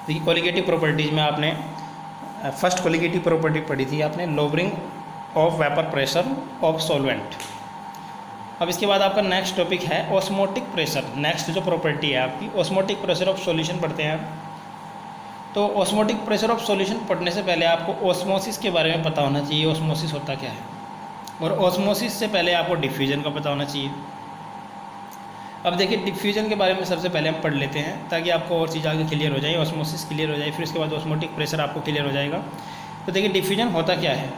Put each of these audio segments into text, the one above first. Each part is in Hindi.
देखिए कोलिगेटिव प्रॉपर्टीज़ में आपने फर्स्ट कोलिगेटिव प्रॉपर्टी पढ़ी थी आपने, lowering of vapour pressure of solvent. अब इसके बाद आपका नेक्स्ट टॉपिक है ऑस्मोटिक प्रेशर। नेक्स्ट जो प्रॉपर्टी है आपकी ऑस्मोटिक प्रेशर ऑफ सॉल्यूशन पढ़ते हैं। तो ऑस्मोटिक प्रेशर ऑफ सॉल्यूशन पढ़ने से पहले आपको ऑस्मोसिस के बारे में पता होना चाहिए, ऑस्मोसिस होता क्या है, और ऑस्मोसिस से पहले आपको डिफ्यूजन का पता होना चाहिए। अब देखिए डिफ्यूजन के बारे में सबसे पहले हम पढ़ लेते हैं ताकि आपको और चीज़ आगे क्लियर हो जाए, ऑस्मोसिस क्लियर हो जाए, फिर उसके बाद ऑस्मोटिक प्रेशर आपको क्लियर हो जाएगा। तो देखिए डिफ्यूजन होता क्या है,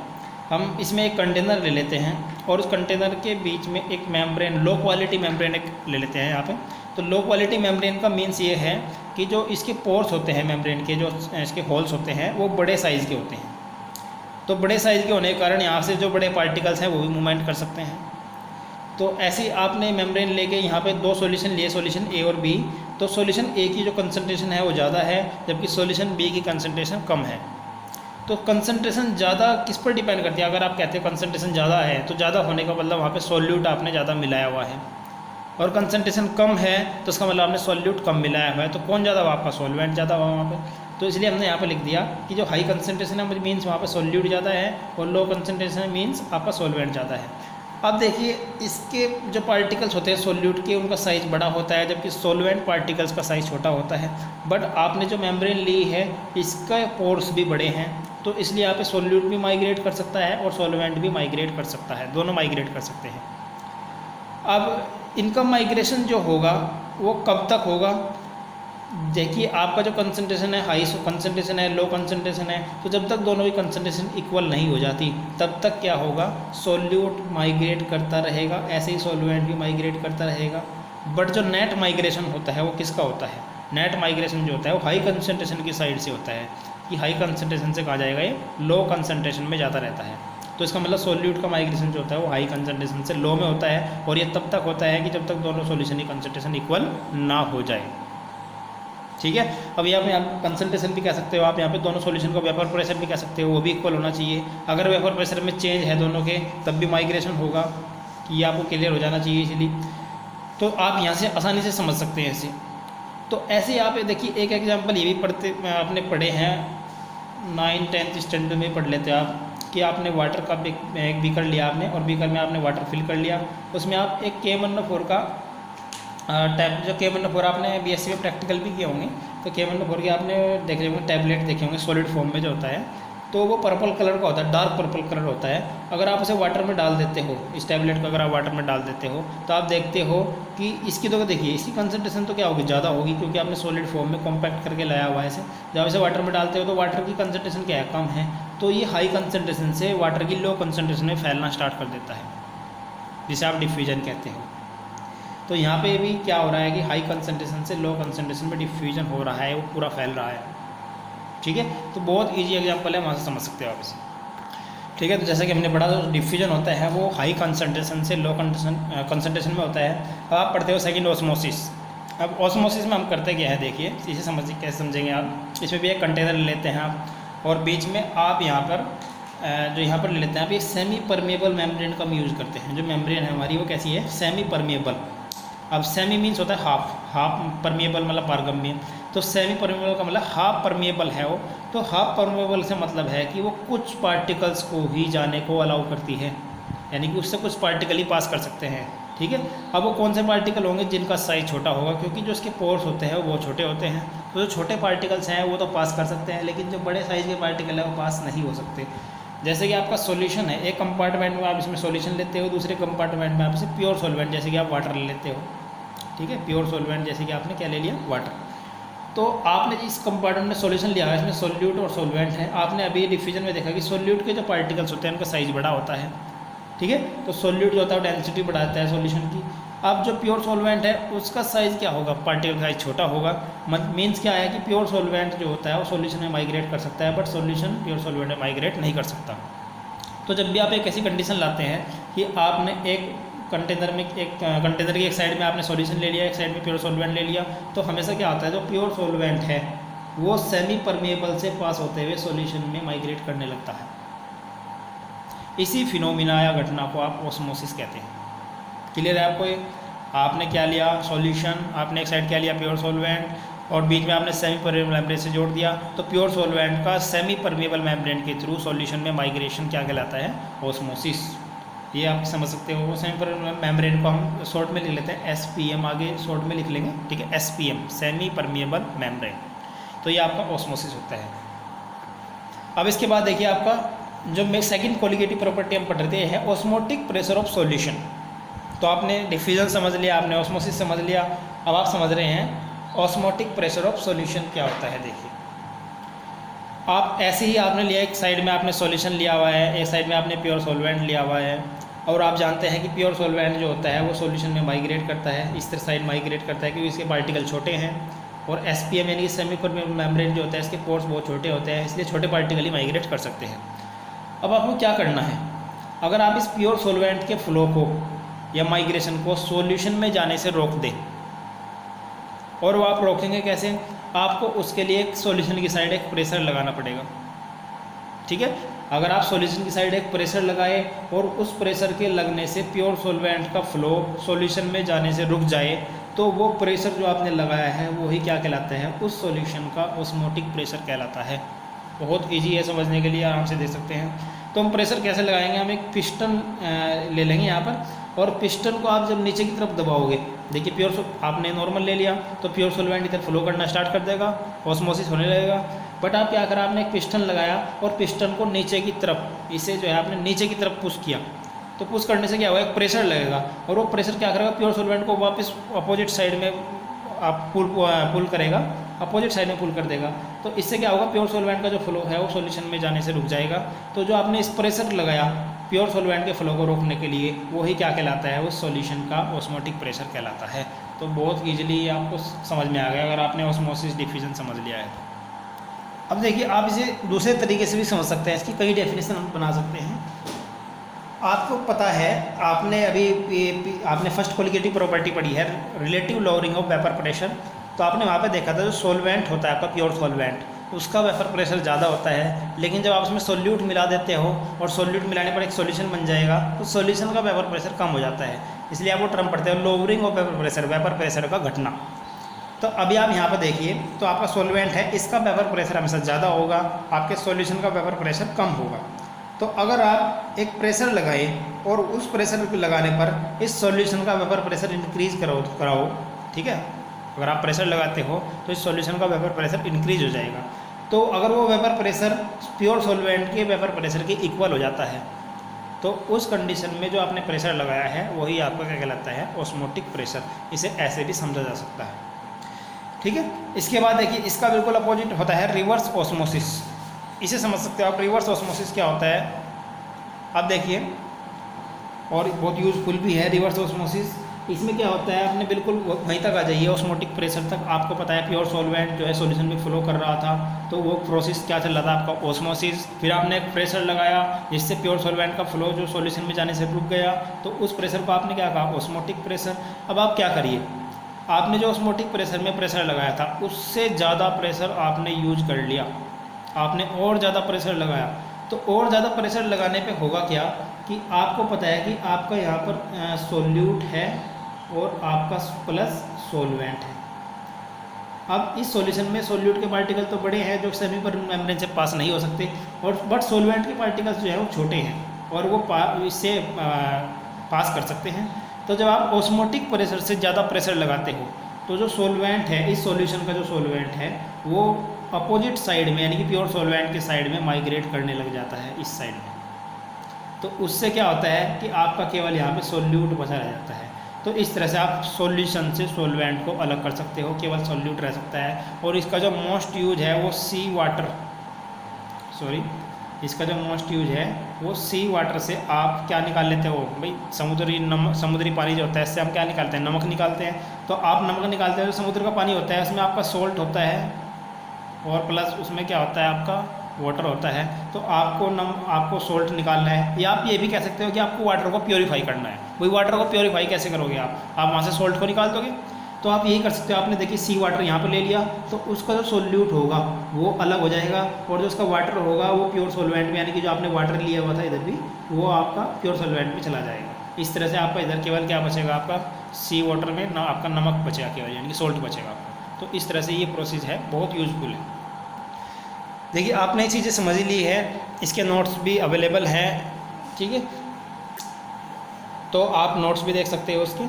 हम इसमें एक कंटेनर ले लेते हैं और उस कंटेनर के बीच में एक मेम्ब्रेन, लो क्वालिटी मेम्ब्रेन एक ले लेते हैं यहाँ पे। तो लो क्वालिटी मेम्ब्रेन का मीन्स ये है कि जो इसके पोर्स होते हैं मेम्ब्रेन के, जो इसके होल्स होते हैं वो बड़े साइज़ के होते हैं। तो बड़े साइज़ के होने के कारण यहाँ से जो बड़े पार्टिकल्स हैं वो भी मूवमेंट कर सकते हैं। तो ऐसे ही आपने मेम्ब्रेन लेके यहाँ पे दो सॉल्यूशन लिए, सॉल्यूशन ए और बी। तो सॉल्यूशन ए की जो कंसंट्रेशन है वो ज़्यादा है जबकि सॉल्यूशन बी की कंसंट्रेशन कम है। तो कंसंट्रेशन ज़्यादा किस पर डिपेंड करती है, अगर आप कहते हैं कंसंट्रेशन ज़्यादा है तो ज़्यादा होने का मतलब वहाँ पे सॉल्यूट आपने ज़्यादा मिलाया हुआ है, और कंसंट्रेशन कम है तो उसका मतलब आपने सॉल्यूट कम मिलाया हुआ है। तो कौन ज़्यादा हुआ, आपका सॉल्वेंट ज़्यादा हुआ वहाँ पे। तो इसलिए हमने यहाँ पे लिख दिया कि जो हाई कंसंट्रेशन है मीन्स वहाँ पे सॉल्यूट ज़्यादा है, और लो कंसंट्रेशन मीन्स आपका सॉल्वेंट ज़्यादा है। अब देखिए इसके जो पार्टिकल्स होते हैं सॉल्यूट के, उनका साइज़ बड़ा होता है जबकि सॉल्वेंट पार्टिकल्स का साइज़ छोटा होता है। बट आपने जो मेम्ब्रेन ली है इसका पोर्स भी बड़े हैं, तो इसलिए यहाँ पे सॉल्यूट भी माइग्रेट कर सकता है और सॉल्वेंट भी माइग्रेट कर सकता है, दोनों माइग्रेट कर सकते हैं। अब इनका माइग्रेशन जो होगा वो कब तक होगा, देखिए आपका जो कंसंट्रेशन है हाई कंसंट्रेशन है, लो कंसंट्रेशन है, तो जब तक दोनों की कंसंट्रेशन इक्वल नहीं हो जाती तब तक क्या होगा, सॉल्यूट माइग्रेट करता रहेगा, ऐसे ही सॉल्वेंट भी माइग्रेट करता रहेगा। बट जो नेट माइग्रेशन होता है वो किसका होता है, नेट माइग्रेशन जो होता है वो हाई कंसंट्रेशन की साइड से होता है, कि हाई कंसंट्रेशन से कहा जाएगा ये लो कंसंट्रेशन में ज़्यादा रहता है। तो इसका मतलब सॉल्यूट का माइग्रेशन जो होता है वो हाई कंसंट्रेशन से लो में होता है, और ये तब तक होता है कि जब तक दोनों सॉल्यूशन की कंसंट्रेशन इक्वल ना हो जाए। ठीक है, अब यहाँ पे आप कंसंट्रेशन भी कह सकते हो, आप यहाँ पे दोनों सॉल्यूशन को वेपर प्रेशर भी कह सकते हो, वो भी इक्वल होना चाहिए। अगर वेपर प्रेशर में चेंज है दोनों के तब भी माइग्रेशन होगा, कि ये आपको क्लियर हो जाना चाहिए। इसलिए तो आप यहाँ से आसानी से समझ सकते हैं ऐसे। तो ऐसे आप देखिए एक एग्जाम्पल ये भी पढ़ते आपने पढ़े हैं 9th-10th स्टैंडर्ड में पढ़ लेते आप, कि आपने वाटर का एक बीकर लिया आपने, और बीकर में आपने वाटर फिल कर लिया, उसमें आप एक K1O4 का टैब, जो K1O4 आपने BSc में प्रैक्टिकल भी किए होंगे, तो K1O4 के आपने देखे होंगे, टैबलेट देखे होंगे सॉलिड फॉर्म में जो होता है, तो वो पर्पल कलर का होता है, डार्क पर्पल कलर होता है। अगर आप उसे वाटर में डाल देते हो, इस टैबलेट को अगर आप वाटर में डाल देते हो तो आप देखते हो कि इसकी, तो देखिए इसकी कंसंट्रेशन तो क्या होगी, ज़्यादा होगी, क्योंकि आपने सॉलिड फॉर्म में कॉम्पैक्ट करके लाया हुआ है इसे। जब आप इसे वाटर में डालते हो तो वाटर की कंसंट्रेशन क्या है, कम है, तो ये हाई कंसंट्रेशन से वाटर की लो कंसंट्रेशन में फैलना स्टार्ट कर देता है, जिसे आप डिफ्यूजन कहते हो। तो यहाँ पे भी क्या हो रहा है कि हाई कंसंट्रेशन से लो कंसंट्रेशन में डिफ्यूजन हो रहा है, वो पूरा फैल रहा है। ठीक है, तो बहुत इजी एग्जांपल है, वहाँ से समझ सकते हो आप इसे। ठीक है, तो जैसे कि हमने पढ़ा, तो डिफ्यूजन होता है वो हाई कंसंट्रेशन से लो कंसंट्रेशन में होता है। अब आप पढ़ते हो सेकंड ऑस्मोसिस। अब ऑस्मोसिस में हम करते क्या है, देखिए इसे समझिए, कैसे समझेंगे आप। इसमें भी एक कंटेनर ले लेते हैं आप, और बीच में आप यहाँ पर जो यहाँ पर ले लेते हैं आप, ये सेमी परमेबल मेम्ब्रेन का हम यूज़ करते हैं। जो मेम्ब्रेन है हमारी वो कैसी है, सेमी परमेबल। अब सेमी मीन्स होता है हाफ परमेबल मतलब पारगम्य, तो सेमी परमेबल का मतलब हाफ परमेबल है वो। तो हाफ परमेबल से मतलब है कि वो कुछ पार्टिकल्स को ही जाने को अलाउ करती है, यानी कि उससे कुछ पार्टिकल ही पास कर सकते हैं। ठीक है, अब वो कौन से पार्टिकल होंगे, जिनका साइज छोटा होगा, क्योंकि जो उसके पोर्स होते हैं वो छोटे होते हैं। तो जो छोटे पार्टिकल्स हैं वो तो पास कर सकते हैं, लेकिन जो बड़े साइज़ के पार्टिकल है वो पास नहीं हो सकते। जैसे कि आपका सॉल्यूशन है, एक कंपार्टमेंट में आप इसमें सॉल्यूशन लेते हो, दूसरे कंपार्टमेंट में आप इसे प्योर सॉल्वेंट, जैसे कि आप वाटर ले लेते हो। ठीक है, प्योर सॉल्वेंट जैसे कि आपने क्या ले लिया, वाटर। तो आपने इस कंपार्टमेंट में सॉल्यूशन लिया है, इसमें सॉल्यूट और सॉल्वेंट है। आपने अभी डिफ्यूजन में देखा कि सॉल्यूट के जो पार्टिकल्स होते हैं उनका साइज़ बड़ा होता है। ठीक है, तो सॉल्यूट जो होता है वो डेंसिटी बढ़ाता है सॉल्यूशन की। अब जो प्योर सॉल्वेंट है उसका साइज़ क्या होगा, पार्टिकल साइज छोटा होगा। मीन्स क्या है कि प्योर सॉल्वेंट जो होता है वो सॉल्यूशन में माइग्रेट कर सकता है, बट सॉल्यूशन प्योर सॉल्वेंट में माइग्रेट नहीं कर सकता। तो जब भी आप एक ऐसी कंडीशन लाते हैं कि आपने एक कंटेनर की एक साइड में आपने सॉल्यूशन ले लिया, एक साइड में प्योर सॉल्वेंट ले लिया, तो हमेशा क्या होता है, जो प्योर सॉल्वेंट है वो सेमी परमेबल से पास होते हुए सॉल्यूशन में माइग्रेट करने लगता है। इसी फिनोमिना या घटना को आप ऑस्मोसिस कहते हैं। क्लियर है आपको ये? आपने क्या लिया, सॉल्यूशन, आपने एक साइड क्या लिया, प्योर सॉल्वेंट, और बीच में आपने सेमी परमेबल मेम्ब्रेन से जोड़ दिया, तो प्योर सॉल्वेंट का सेमी परमेबल मेम्ब्रेन के थ्रू सॉल्यूशन में माइग्रेशन क्या कहलाता है? ऑस्मोसिस। ये आप समझ सकते हो। सेमी परमेबल मेम्ब्रेन को हम शॉर्ट में लिख लेते हैं SPM, आगे शॉर्ट में लिख लेंगे, ठीक है, SPM, सेमी परमेबल मेम्ब्रेन। तो ये आपका ऑस्मोसिस होता है। अब इसके बाद देखिए आपका जो मैं सेकंड कोलिगेटिव प्रॉपर्टी हम पढ़ रहे थे है ऑस्मोटिक प्रेशर ऑफ सॉल्यूशन। तो आपने डिफ्यूजन समझ लिया, आपने ऑस्मोसिस समझ लिया, अब आप समझ रहे हैं ऑस्मोटिक प्रेशर ऑफ सॉल्यूशन क्या होता है। देखिए आप ऐसे ही आपने लिया, एक साइड में आपने सॉल्यूशन लिया हुआ है, एक साइड में आपने प्योर सॉल्वेंट लिया हुआ है, और आप जानते हैं कि प्योर सॉल्वेंट जो होता है वो सॉल्यूशन में माइग्रेट करता है, इस तरह साइड माइग्रेट करता है क्योंकि इसके पार्टिकल छोटे हैं, और SPM यानी कि सेमी परमेबल मेम्ब्रेन जो होता है इसके पोर्स बहुत छोटे होते हैं, इसलिए छोटे पार्टिकल ही माइग्रेट कर सकते हैं। अब आपको क्या करना है, अगर आप इस प्योर सॉल्वेंट के फ्लो को या माइग्रेशन को सॉल्यूशन में जाने से रोक दें, और वो आप रोकेंगे कैसे? आपको उसके लिए एक सॉल्यूशन की साइड एक प्रेशर लगाना पड़ेगा, ठीक है। अगर आप सॉल्यूशन की साइड एक प्रेशर लगाए और उस प्रेशर के लगने से प्योर सॉल्वेंट का फ्लो सॉल्यूशन में जाने से रुक जाए, तो वो प्रेशर जो आपने लगाया है वही क्या कहलाता है? उस सॉल्यूशन का ऑस्मोटिक प्रेशर कहलाता है। बहुत इजी है समझने के लिए, आराम से देख सकते हैं। तो हम प्रेशर कैसे लगाएंगे? हम एक पिस्टन ले लेंगे यहाँ पर, और पिस्टन को आप जब नीचे की तरफ दबाओगे, देखिए प्योर आपने नॉर्मल ले लिया तो प्योर सॉल्वेंट इधर फ्लो करना स्टार्ट कर देगा, ऑस्मोसिस होने लगेगा। बट आप क्या करा, आपने एक पिस्टन लगाया और पिस्टन को नीचे की तरफ, इसे जो है आपने नीचे की तरफ पुश किया, तो पुश करने से क्या होगा? एक प्रेशर लगेगा, और वो प्रेशर क्या करेगा? प्योर सॉल्वेंट को वापस अपोजिट साइड में आप पुल करेगा, अपोजिट साइड में पुल कर देगा। तो इससे क्या होगा? प्योर सॉल्वेंट का जो फ्लो है वो सॉल्यूशन में जाने से रुक जाएगा। तो जो आपने इस प्रेशर लगाया प्योर सॉल्वेंट के फ्लो को रोकने के लिए, वही क्या कहलाता है? उस सॉल्यूशन का ऑस्मोटिक प्रेशर कहलाता है। तो बहुत ईजिली आपको समझ में आ गया अगर आपने ऑस्मोसिस डिफ्यूजन समझ लिया है। अब देखिए आप इसे दूसरे तरीके से भी समझ सकते हैं, इसकी कई डेफिनेशन हम बना सकते हैं। आपको पता है, आपने अभी आपने फर्स्ट कोलिगेटिव प्रॉपर्टी पढ़ी है, relative lowering of vapour pressure. तो आपने वहाँ पे देखा था जो सॉल्वेंट होता है आपका प्योर सॉल्वेंट, उसका वेपर प्रेशर ज़्यादा होता है, लेकिन जब आप उसमें सोल्यूट मिला देते हो और सोल्यूट मिलाने पर एक सॉल्यूशन बन जाएगा, तो सॉल्यूशन का वेपर प्रेशर कम हो जाता है। इसलिए आप वो टर्म पढ़ते हो लोअरिंग ऑफ वेपर प्रेशर का घटना। तो अभी आप यहाँ पर देखिए, तो आपका सॉल्वेंट है, इसका वेपर प्रेशर हमेशा ज़्यादा होगा, आपके सॉल्यूशन का वेपर प्रेशर कम होगा। तो अगर आप एक प्रेशर लगाए और उस प्रेशर को लगाने पर इस सॉल्यूशन का वेपर प्रेशर इंक्रीज कराओ, ठीक है, अगर आप प्रेशर लगाते हो तो इस सॉल्यूशन का वेपर प्रेशर इंक्रीज हो जाएगा। तो अगर वो वेपर प्रेशर प्योर सॉल्वेंट के वेपर प्रेशर के इक्वल हो जाता है, तो उस कंडीशन में जो आपने प्रेशर लगाया है वही आपका क्या कहलाता है? Osmotic pressure. इसे ऐसे भी समझा जा सकता है, ठीक है। इसके बाद देखिए इसका बिल्कुल अपोजिट होता है रिवर्स ऑस्मोसिस। इसे समझ सकते हो आप, रिवर्स ऑस्मोसिस क्या होता है। अब देखिए, और बहुत यूजफुल भी है रिवर्स ऑस्मोसिस। इसमें क्या होता है, आपने बिल्कुल वहीं तक आ जाइए ऑस्मोटिक प्रेशर तक। आपको पता है प्योर सॉल्वेंट जो है सॉल्यूशन में फ्लो कर रहा था, तो वो प्रोसेस क्या चल रहा था आपका? ऑस्मोसिस। फिर आपने एक प्रेशर लगाया जिससे प्योर सॉल्वेंट का फ्लो जो सॉल्यूशन में जाने से रुक गया, तो उस प्रेशर को आपने क्या कहा? Osmotic pressure. अब आप क्या करिए, आपने जो ऑस्मोटिक प्रेशर में प्रेशर लगाया था उससे ज़्यादा प्रेशर आपने यूज कर लिया, आपने और ज़्यादा प्रेशर लगाया। तो और ज़्यादा प्रेशर लगाने पे होगा क्या कि आपको पता है कि आपका यहाँ पर सोल्यूट है और आपका प्लस सॉल्वेंट है। अब इस सॉल्यूशन में सोल्यूट के पार्टिकल तो बड़े हैं जो सेमी परमेबल मेम्ब्रेन से पास नहीं हो सकते, और बट सॉल्वेंट के पार्टिकल्स जो है वो छोटे हैं और वो इससे पास कर सकते हैं। तो जब आप ऑस्मोटिक प्रेशर से ज़्यादा प्रेशर लगाते हो तो जो सॉल्वेंट है, इस सॉल्यूशन का जो सॉल्वेंट है वो अपोजिट साइड में यानी कि प्योर सॉल्वेंट के साइड में माइग्रेट करने लग जाता है, इस साइड में। तो उससे क्या होता है कि आपका केवल यहाँ पे सोल्यूट बचा रह जाता है। तो इस तरह से आप सॉल्यूशन से सॉल्वेंट को अलग कर सकते हो, केवल सोल्यूट रह सकता है। और इसका जो मोस्ट यूज है वो इसका जो मोस्ट यूज है वो सी वाटर से आप क्या निकाल लेते हो भाई? समुद्री पानी जो होता है इससे हम क्या निकालते हैं? नमक निकालते हैं। तो आप नमक निकालते हैं, जो समुद्र का पानी होता है उसमें आपका सोल्ट होता है और प्लस उसमें क्या होता है? आपका वाटर होता है। तो आपको सोल्ट निकालना है, या आप ये भी कह सकते हो कि आपको वाटर को प्योरीफाई करना है। वही वाटर को प्योरीफाई कैसे करोगे आप वहाँ से सोल्ट को निकाल दोगे। तो आप यही कर सकते हो, आपने देखिए सी वाटर यहाँ पर ले लिया तो उसका जो सोल्यूट होगा वो अलग हो जाएगा, और जो उसका वाटर होगा वो प्योर सॉल्वेंट में, यानी कि जो आपने वाटर लिया हुआ था इधर भी, वो आपका प्योर सॉल्वेंट में चला जाएगा। इस तरह से आपका इधर केवल क्या बचेगा? आपका सी वाटर में आपका नमक बचेगा केवल, यानी कि सोल्ट बचेगा आपका। तो इस तरह से ये प्रोसेस है, बहुत यूजफुल है। देखिए आपने चीज़ें समझ ली है, इसके नोट्स भी अवेलेबल हैं, ठीक है, तो आप नोट्स भी देख सकते हो उसके,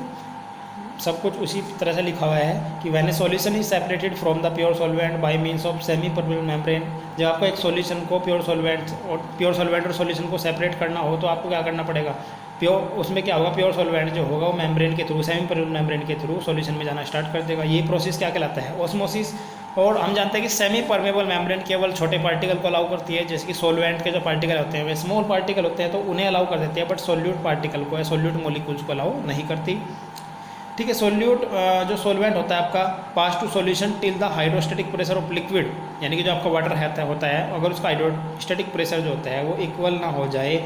सब कुछ उसी तरह से लिखा हुआ है कि when A solution is separated from the pure solvent by means of semi permeable membrane. जब आपको एक सॉल्यूशन को प्योर सॉल्वेंट और सॉल्यूशन को सेपरेट करना हो तो आपको क्या करना पड़ेगा, प्योर उसमें क्या होगा, प्योर सॉल्वेंट जो होगा वो मेम्ब्रेन के थ्रू, सेमी परमेबल मेम्ब्रेन के थ्रू सॉल्यूशन में जाना स्टार्ट कर देगा। ये प्रोसेस क्या कहलाता है, ऑस्मोसिस। और हम जानते हैं कि सेमी परमेबल मेम्ब्रेन केवल छोटे पार्टिकल को अलाउ करती है, जैसे कि सॉल्वेंट के जो पार्टिकल होते हैं वे स्मॉल पार्टिकल होते हैं तो उन्हें अलाउ कर देती है, बट सॉल्यूट पार्टिकल को या सॉल्यूट मॉलिक्यूल्स को अलाउ नहीं करती, ठीक है। सॉल्यूट जो सॉल्वेंट होता है आपका pass to solution till the hydrostatic pressure of liquid, यानी कि जो आपका वाटर होता है अगर उसका हाइड्रोस्टेटिक प्रेशर जो होता है वो इक्वल ना हो जाए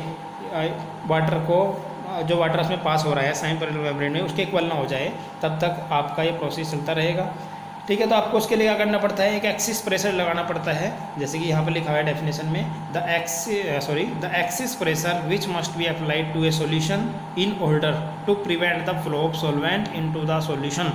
वाटर को, जो वाटर उसमें पास हो रहा है सेमी परमेबल मेम्ब्रेन में उसके इक्वल ना हो जाए, तब तक आपका ये प्रोसेस चलता रहेगा, ठीक है। तो आपको उसके लिए क्या करना पड़ता है, एक एक्सिस प्रेशर लगाना पड़ता है, जैसे कि यहाँ पर लिखा हुआ है डेफिनेशन में, the excess pressure which must be applied to a solution in order to prevent the flow of solvent into the solution.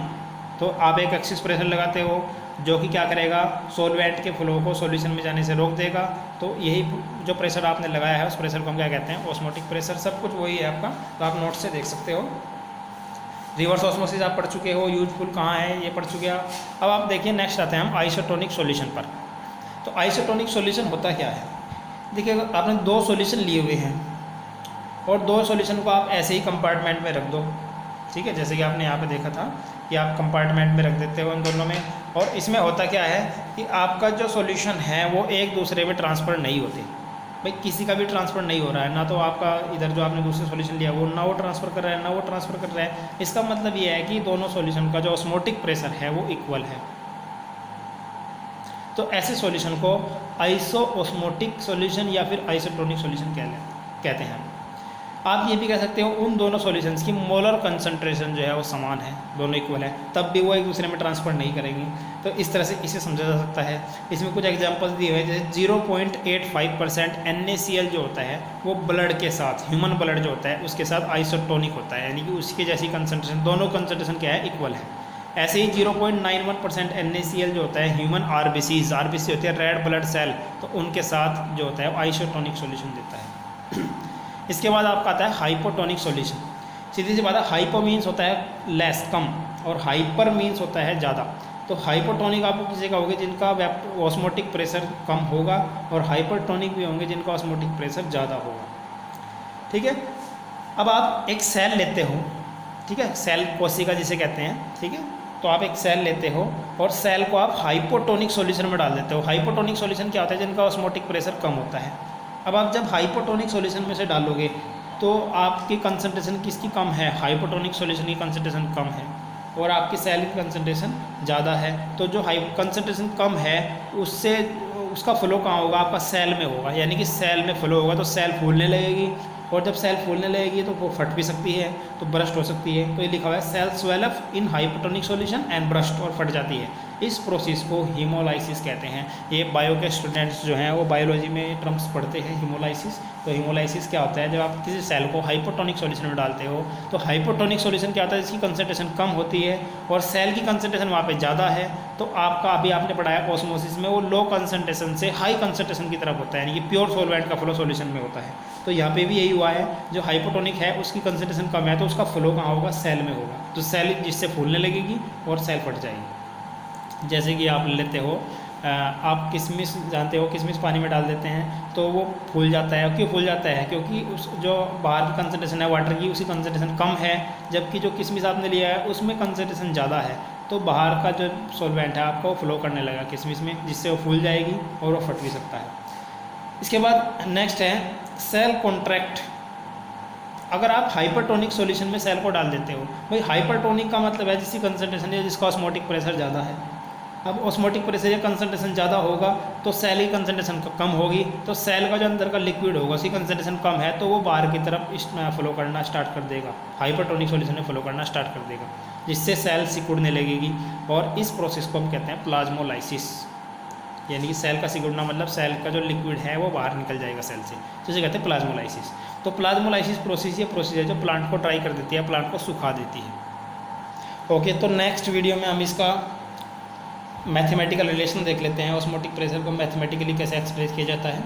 तो आप एक एक्सिस प्रेशर लगाते हो जो कि क्या करेगा, सॉल्वेंट के फ्लो को सॉल्यूशन में जाने से रोक देगा। तो यही जो प्रेशर आपने लगाया है उस प्रेशर को हम क्या कहते हैं, ऑस्मोटिक प्रेशर। सब कुछ वही है आपका, तो आप नोट से देख सकते हो। रिवर्स ऑस्मोसिस आप पढ़ चुके हो, यूजफुल कहाँ है ये पढ़ चुके आप। अब आप देखिए नेक्स्ट आते हैं हम आइसोटोनिक सॉल्यूशन पर। तो आइसोटोनिक सॉल्यूशन होता क्या है, देखिए आपने दो सॉल्यूशन लिए हुए हैं और दो सॉल्यूशन को आप ऐसे ही कंपार्टमेंट में रख दो, ठीक है, जैसे कि आपने यहाँ पे देखा था कि आप कंपार्टमेंट में रख देते हो इन दोनों में। और इसमें होता क्या है कि आपका जो सॉल्यूशन है वो एक दूसरे में ट्रांसफ़र नहीं होते, भाई किसी का भी ट्रांसफ़र नहीं हो रहा है, ना तो आपका इधर जो आपने दूसरे सॉल्यूशन लिया वो ना वो ट्रांसफ़र कर रहा है ना वो ट्रांसफ़र कर रहा है। इसका मतलब ये है कि दोनों सॉल्यूशन का जो ऑस्मोटिक प्रेशर है वो इक्वल है। तो ऐसे सॉल्यूशन को आइसोओस्मोटिक सॉल्यूशन या फिर आइसोटोनिक सॉल्यूशन कहते हैं। आप ये भी कह सकते हो उन दोनों सॉल्यूशंस की मोलर कंसंट्रेशन जो है वो समान है, दोनों इक्वल है, तब भी वो एक दूसरे में ट्रांसफ़र नहीं करेंगी। तो इस तरह से इसे समझा जा सकता है। इसमें कुछ एग्जांपल्स दिए हुए हैं, जैसे 0.85% NaCl जो होता है वो ब्लड के साथ, ह्यूमन ब्लड जो होता है उसके साथ आइसोटोनिक होता है, यानी कि उसके जैसी कंसंट्रेशन, दोनों कंसंट्रेशन क्या है, इक्वल है। ऐसे ही 0.91% NaCl जो होता है ह्यूमन आरबीसी होती है रेड ब्लड सेल, तो उनके साथ जो होता है वो आइसोटोनिक सॉल्यूशन देता है। इसके बाद आपका आता है हाइपोटोनिक सॉल्यूशन। सीधी सी बात है, हाइपो मीन्स होता है लेस, कम, और हाइपर मीन्स होता है ज़्यादा। तो हाइपोटोनिक आपको किसी का होगा जिनका ऑस्मोटिक प्रेशर कम होगा, और हाइपरटोनिक भी होंगे जिनका ऑस्मोटिक प्रेशर ज़्यादा होगा, ठीक है। अब आप एक सेल लेते हो, ठीक है, सेल कोशिका जिसे कहते हैं, ठीक है। तो आप एक सेल लेते हो और सेल को आप हाइपोटोनिक सॉल्यूशन में डाल देते हो। हाइपोटोनिक सॉल्यूशन क्या होता है, जिनका ऑस्मोटिक प्रेशर कम होता है। अब आप जब हाइपोटोनिक सॉल्यूशन में से डालोगे तो आपकी कंसंट्रेशन किसकी कम है, हाइपोटोनिक सॉल्यूशन की कंसंट्रेशन कम है, और आपकी सेल की कंसंट्रेशन ज़्यादा है। तो जो कंसंट्रेशन कम है उससे उसका फ्लो कहाँ होगा, आपका सेल में होगा, यानी कि सेल में फ्लो होगा तो सेल फूलने लगेगी, और जब सेल फूलने लगेगी तो वो फट भी सकती है, तो ब्रस्ट हो सकती है। तो ये लिखा हुआ है cell swell up in hypotonic solution and burst, और फट जाती है। इस प्रोसेस को हीमोलाइसिस कहते हैं। ये बायो के स्टूडेंट्स जो हैं वो बायोलॉजी में टर्म्स पढ़ते हैं हीमोलाइसिस। तो हीमोलाइसिस क्या होता है, जब आप किसी सेल को हाइपोटोनिक सॉल्यूशन में डालते हो तो हाइपोटोनिक सॉल्यूशन क्या होता है, इसकी कंसंट्रेशन कम होती है और सेल की कंसंट्रेशन वहाँ पे ज़्यादा है। तो आपका अभी आपने पढ़ाया ऑस्मोसिस में वो लो कंसंट्रेशन से हाई कंसंट्रेशन की तरफ होता है, यानी कि प्योर सॉल्वेंट का फ्लो सॉल्यूशन में होता है। तो यहाँ पे भी यही हुआ है, जो हाइपोटोनिक है उसकी कंसंट्रेशन कम है तो उसका फ्लो कहाँ होगा, सेल में होगा, तो सेल जिससे फूलने लगेगी और सेल फट जाएगी। जैसे कि आप लेते हो, आप किशमिश जानते हो, किशमिश पानी में डाल देते हैं तो वो फूल जाता है। क्यों फूल जाता है, क्योंकि उस जो बाहर की कंसंट्रेशन है वाटर की उसकी कंसंट्रेशन कम है, जबकि जो किशमिश आपने लिया है उसमें कंसंट्रेशन ज़्यादा है। तो बाहर का जो सॉल्वेंट है आपका वो फ्लो करने लगा किशमिश में, जिससे वो फूल जाएगी और वो फट भी सकता है। इसके बाद नेक्स्ट है सेल कॉन्ट्रैक्ट। अगर आप हाइपरटोनिक सॉल्यूशन में सेल को डाल देते हो, भाई हाइपरटोनिक का मतलब है जिसकी कंसंट्रेशन है, जिसका ऑस्मोटिक प्रेशर ज़्यादा है। अब ऑस्मोटिक प्रेशर या कंसंट्रेशन ज़्यादा होगा तो सेल की कंसंट्रेशन कम होगी, तो सेल का जो अंदर का लिक्विड होगा उसकी कंसंट्रेशन कम है तो वो बाहर की तरफ फ्लो करना स्टार्ट कर देगा, हाइपरटोनिक सॉल्यूशन में फ्लो करना स्टार्ट कर देगा, जिससे सेल सिकुड़ने लगेगी। और इस प्रोसेस को हम कहते हैं प्लाज्मोलाइसिस, यानी कि सेल का सिकुड़ना मतलब सेल का जो लिक्विड है वो बाहर निकल जाएगा सेल से, जिसे कहते हैं प्लाज्मोलाइसिस। तो प्लाज्मोलाइसिस प्रोसेस ये प्रोसेस है जो प्लांट को ड्राई कर देती है, प्लांट को सुखा देती है। ओके, तो नेक्स्ट वीडियो में हम इसका मैथमेटिकल रिलेशन देख लेते हैं, ऑस्मोटिक प्रेशर को मैथमेटिकली कैसे एक्सप्रेस किया जाता है।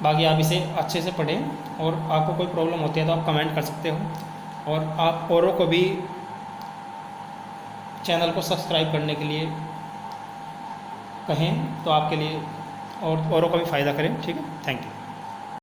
बाकी आप इसे अच्छे से पढ़ें, और आपको कोई प्रॉब्लम होती है तो आप कमेंट कर सकते हो, और आप औरों को भी चैनल को सब्सक्राइब करने के लिए कहें तो आपके लिए और औरों का भी फ़ायदा करें। ठीक है, थैंक यू।